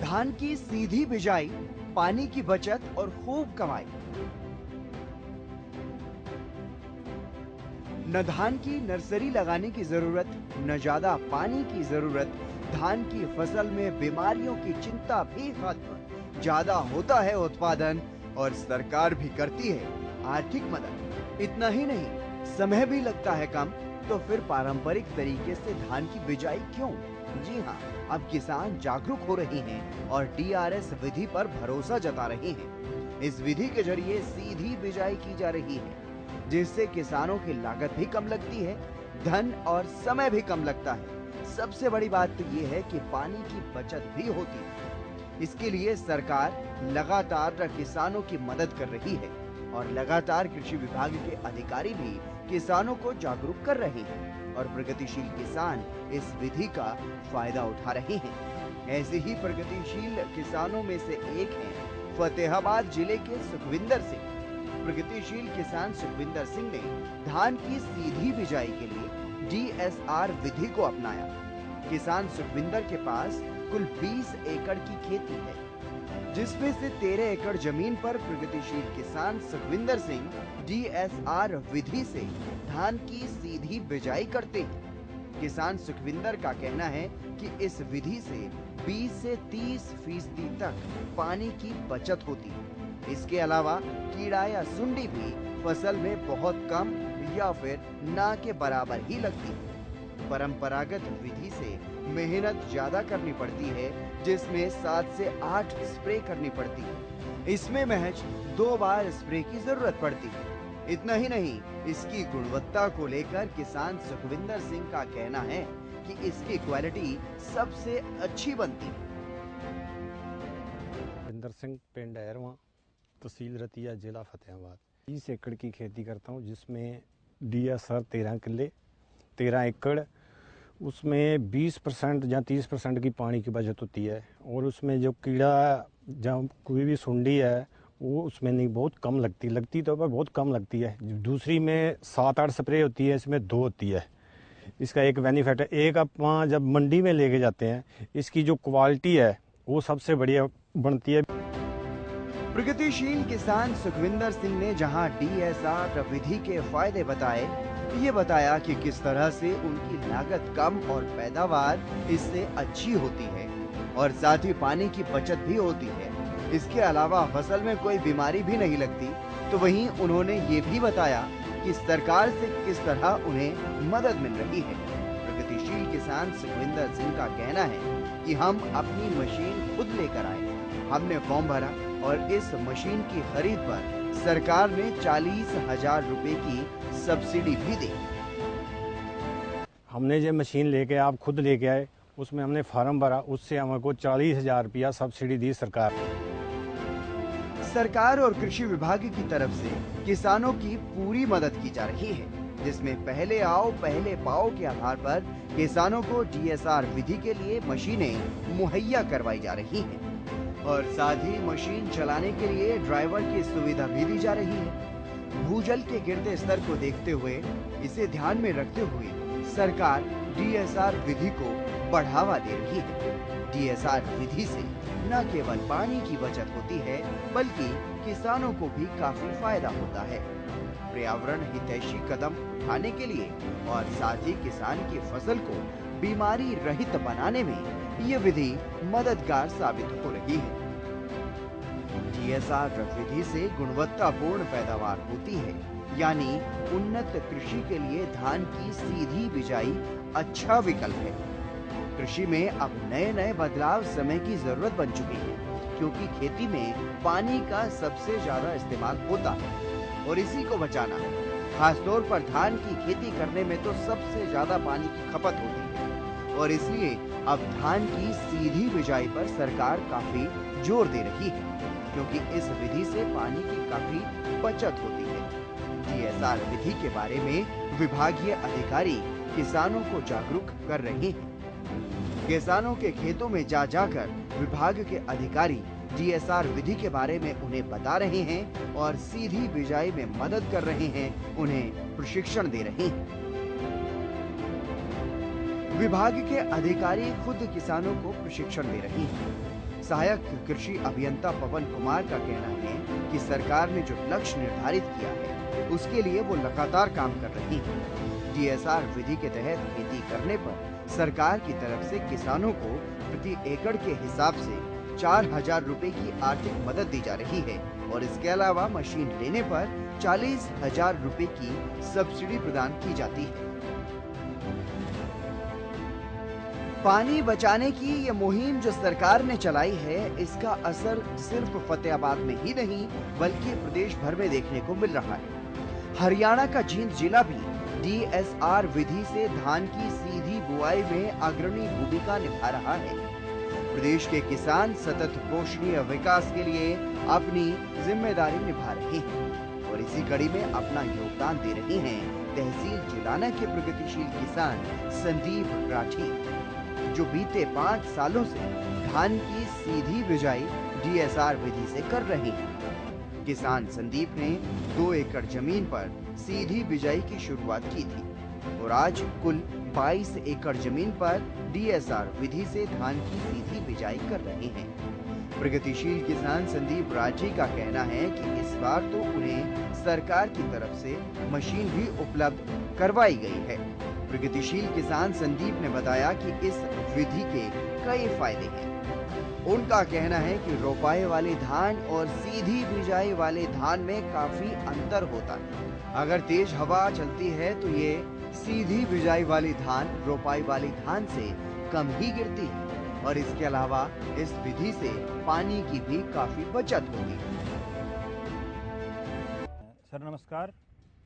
धान की सीधी बिजाई, पानी की बचत और खूब कमाई। न धान की नर्सरी लगाने की जरूरत, न ज्यादा पानी की जरूरत। धान की फसल में बीमारियों की चिंता भी खत्म। ज्यादा होता है उत्पादन और सरकार भी करती है आर्थिक मदद। इतना ही नहीं, समय भी लगता है कम। तो फिर पारंपरिक तरीके से धान की बिजाई क्यों? जी हाँ, अब किसान जागरूक हो रहे हैं और DRS विधि पर भरोसा जता रहे हैं। इस विधि के जरिए सीधी बिजाई की जा रही है, जिससे किसानों की लागत भी कम लगती है, धन और समय भी कम लगता है। सबसे बड़ी बात तो ये है कि पानी की बचत भी होती है। इसके लिए सरकार लगातार किसानों की मदद कर रही है और लगातार कृषि विभाग के अधिकारी भी किसानों को जागरूक कर रहे हैं और प्रगतिशील किसान इस विधि का फायदा उठा रहे हैं। ऐसे ही प्रगतिशील किसानों में से एक हैं फतेहाबाद जिले के सुखविंदर सिंह। प्रगतिशील किसान सुखविंदर सिंह ने धान की सीधी बिजाई के लिए DSR विधि को अपनाया। किसान सुखविंदर के पास कुल 20 एकड़ की खेती है, जिसमें से 13 एकड़ जमीन पर प्रगतिशील किसान सुखविंदर सिंह DSR विधि से धान की सीधी बिजाई करते हैं। किसान सुखविंदर का कहना है कि इस विधि से 20 से 30% तक पानी की बचत होती है। इसके अलावा कीड़ा या सुंडी भी फसल में बहुत कम या फिर ना के बराबर ही लगती है। परंपरागत विधि से मेहनत ज्यादा करनी पड़ती है, जिसमें 7 से 8 स्प्रे करनी पड़ती है। इसमें महज 2 बार स्प्रे की जरूरत पड़ती है। इतना ही नहीं, इसकी गुणवत्ता को लेकर किसान सुखविंदर सिंह का कहना है कि इसकी क्वालिटी सबसे अच्छी बनती है। सुखविंदर सिंह, पिंड हैरवा, तहसील रतिया, जिला फतेहाबाद। 20 एकड़ की खेती करता हूँ, जिसमें DSR 13 किले, 13 एकड़। उसमें 20% या 30% की पानी की बचत होती है और उसमें जो कीड़ा जब कोई भी सुंडी है वो उसमें नहीं, बहुत कम लगती तो पर बहुत कम लगती है। दूसरी में 7-8 स्प्रे होती है, इसमें 2 होती है। इसका एक बेनिफिट है। एक आप वहाँ जब मंडी में लेके जाते हैं, इसकी जो क्वालिटी है वो सबसे बढ़िया बनती है। प्रगतिशील किसान सुखविंदर सिंह ने जहां DSR विधि के फायदे बताए, ये बताया कि किस तरह से उनकी लागत कम और पैदावार इससे अच्छी होती है और साथ ही पानी की बचत भी होती है। इसके अलावा फसल में कोई बीमारी भी नहीं लगती। तो वहीं उन्होंने ये भी बताया कि सरकार से किस तरह उन्हें मदद मिल रही है। प्रगतिशील किसान सुखविंदर सिंह का कहना है कि हम अपनी मशीन खुद लेकर आए, हमने फॉर्म भरा और इस मशीन की खरीद पर सरकार ने 40,000 रुपए की सब्सिडी भी दी। हमने जो मशीन लेके आप खुद लेके आए, उसमें हमने फार्म भरा, उससे हमको 40,000 रुपया सब्सिडी दी सरकार। सरकार और कृषि विभाग की तरफ से किसानों की पूरी मदद की जा रही है, जिसमें पहले आओ पहले पाओ के आधार पर किसानों को DSR विधि के लिए मशीनें मुहैया करवाई जा रही हैं और साथ ही मशीन चलाने के लिए ड्राइवर की सुविधा भी दी जा रही है। भूजल के गिरते स्तर को देखते हुए, इसे ध्यान में रखते हुए सरकार DSR विधि को बढ़ावा दे रही है। DSR विधि से न केवल पानी की बचत होती है, बल्कि किसानों को भी काफी फायदा होता है। पर्यावरण हितैषी कदम उठाने के लिए और साथ ही किसान की फसल को बीमारी रहित बनाने में ये विधि मददगार साबित हो रही है। DSR विधि से गुणवत्तापूर्ण पैदावार होती है, यानी उन्नत कृषि के लिए धान की सीधी बिजाई अच्छा विकल्प है। कृषि में अब नए बदलाव समय की जरूरत बन चुकी है, क्योंकि खेती में पानी का सबसे ज्यादा इस्तेमाल होता है और इसी को बचाना है। खासतौर पर धान की खेती करने में तो सबसे ज्यादा पानी की खपत होती है और इसलिए अब धान की सीधी बिजाई पर सरकार काफी जोर दे रही है, क्योंकि इस विधि से पानी की काफी बचत होती है। DSR विधि के बारे में विभागीय अधिकारी किसानों को जागरूक कर रहे हैं। किसानों के खेतों में जाकर विभाग के अधिकारी DSR विधि के बारे में उन्हें बता रहे हैं और सीधी बिजाई में मदद कर रहे हैं, उन्हें प्रशिक्षण दे रहे हैं। विभाग के अधिकारी खुद किसानों को प्रशिक्षण दे रहे हैं। सहायक कृषि अभियंता पवन कुमार का कहना है कि सरकार ने जो लक्ष्य निर्धारित किया है उसके लिए वो लगातार काम कर रही है। डीएसआर विधि के तहत खेती करने पर सरकार की तरफ से किसानों को प्रति एकड़ के हिसाब से 4,000 रुपए की आर्थिक मदद दी जा रही है और इसके अलावा मशीन लेने पर 40,000 रुपए की सब्सिडी प्रदान की जाती है। पानी बचाने की ये मुहिम जो सरकार ने चलाई है, इसका असर सिर्फ फतेहाबाद में ही नहीं बल्कि प्रदेश भर में देखने को मिल रहा है। हरियाणा का जींद जिला भी डीएसआर विधि से धान की सीधी बुआई में अग्रणी भूमिका निभा रहा है। प्रदेश के किसान सतत पोषणीय विकास के लिए अपनी जिम्मेदारी निभा रहे हैं और इसी कड़ी में अपना योगदान दे रहे हैं तहसील जिलाना के प्रगतिशील किसान संदीप राठी, जो बीते 5 सालों से धान की सीधी बिजाई डीएसआर विधि से कर रहे हैं। किसान संदीप ने 2 एकड़ जमीन पर सीधी बिजाई की शुरुआत की थी और आज कुल 22 एकड़ जमीन पर डीएसआर विधि से धान की सीधी बिजाई कर रहे हैं। प्रगतिशील किसान संदीप राठी का कहना है कि इस बार तो उन्हें सरकार की तरफ से मशीन भी उपलब्ध करवाई गई है। प्रगतिशील किसान संदीप ने बताया कि इस विधि के कई फायदे हैं। उनका कहना है कि रोपाई वाले धान और सीधी बिजाई वाले धान में काफी अंतर होता है। अगर तेज हवा चलती है तो ये सीधी बिजाई वाली धान रोपाई वाली धान से कम ही गिरती है और इसके अलावा इस विधि से पानी की भी काफी बचत होती है। सर नमस्कार,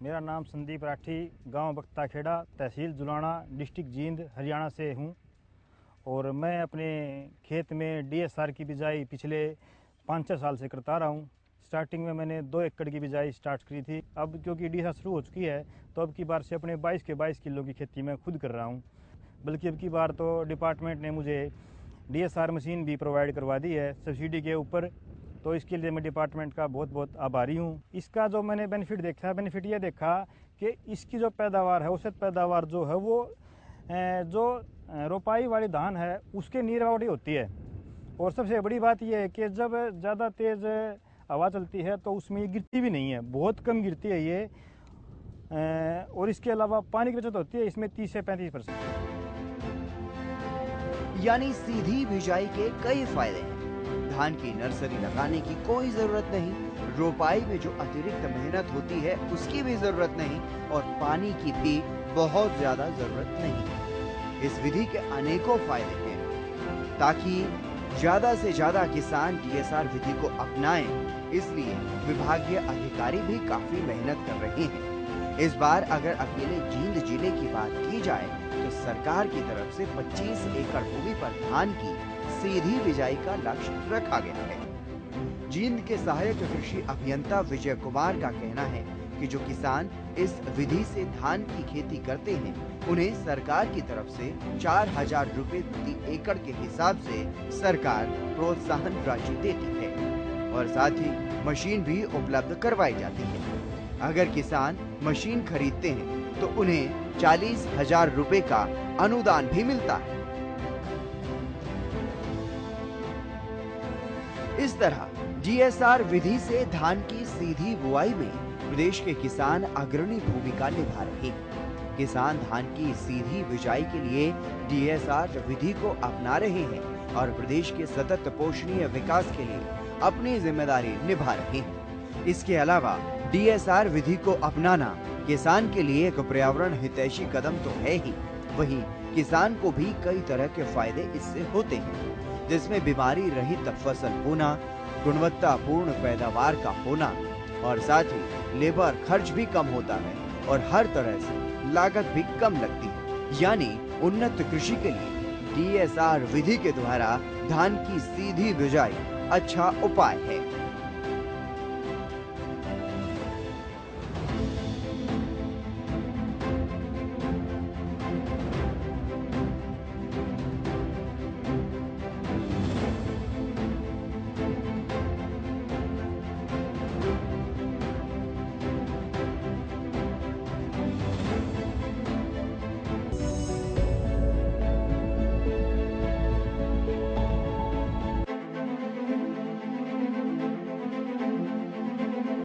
मेरा नाम संदीप राठी, गांव बख्ताखेड़ा, तहसील जुलाना, डिस्ट्रिक्ट जींद, हरियाणा से हूं और मैं अपने खेत में डीएसआर की बिजाई पिछले 5-6 साल से करता रहा हूं। स्टार्टिंग में मैंने 2 एकड़ की बिजाई स्टार्ट करी थी। अब क्योंकि डीएसआर शुरू हो चुकी है तो अब की बार से अपने 22 के 22 किलो की खेती मैं खुद कर रहा हूं। बल्कि अब की बार तो डिपार्टमेंट ने मुझे डीएसआर मशीन भी प्रोवाइड करवा दी है सब्सिडी के ऊपर, तो इसके लिए मैं डिपार्टमेंट का बहुत बहुत आभारी हूँ। इसका जो मैंने बेनिफिट ये देखा कि इसकी जो पैदावार है, औसत पैदावार जो है वो जो रोपाई वाली धान है उसके नीरावटी होती है। और सबसे बड़ी बात यह है कि जब ज़्यादा तेज़ हवा चलती है तो उसमें ये गिरती भी नहीं है, बहुत कम गिरती है ये। और इसके अलावा पानी की बचत होती है इसमें 30 से 35%। यानी सीधी बिजाई के कई फायदे हैं। धान की नर्सरी लगाने की कोई जरूरत नहीं, रोपाई में जो अतिरिक्त मेहनत होती है उसकी भी जरूरत नहीं और पानी की भी बहुत ज्यादा जरूरत नहीं। इस विधि के अनेकों फायदे हैं। ताकि ज्यादा से ज्यादा किसान डीएसआर विधि को अपनाएं, इसलिए विभागीय अधिकारी भी काफी मेहनत कर रहे हैं। इस बार अगर अकेले जींद जिले की बात की जाए तो सरकार की तरफ से 25 एकड़ भूमि पर धान की सीधी बिजाई का लक्ष्य रखा गया है। जींद के सहायक कृषि अभियंता विजय कुमार का कहना है कि जो किसान इस विधि से धान की खेती करते हैं उन्हें सरकार की तरफ से 4,000 रुपए प्रति एकड़ के हिसाब से सरकार प्रोत्साहन राशि देती है और साथ ही मशीन भी उपलब्ध करवाई जाती है। अगर किसान मशीन खरीदते हैं तो उन्हें 40,000 रुपए का अनुदान भी मिलता है। इस तरह डीएसआर विधि से धान की सीधी बुआई में प्रदेश के किसान अग्रणी भूमिका निभा रहे हैं। किसान धान की सीधी बिजाई के लिए डीएसआर विधि को अपना रहे हैं और प्रदेश के सतत पोषणीय विकास के लिए अपनी जिम्मेदारी निभा रहे हैं। इसके अलावा डीएसआर विधि को अपनाना किसान के लिए एक पर्यावरण हितैषी कदम तो है ही, वहीं किसान को भी कई तरह के फायदे इससे होते हैं, जिसमें बीमारी रहित फसल होना, गुणवत्तापूर्ण पैदावार का होना और साथ ही लेबर खर्च भी कम होता है और हर तरह से लागत भी कम लगती है। यानी उन्नत कृषि के लिए डीएसआर विधि के द्वारा धान की सीधी बिजाई अच्छा उपाय है।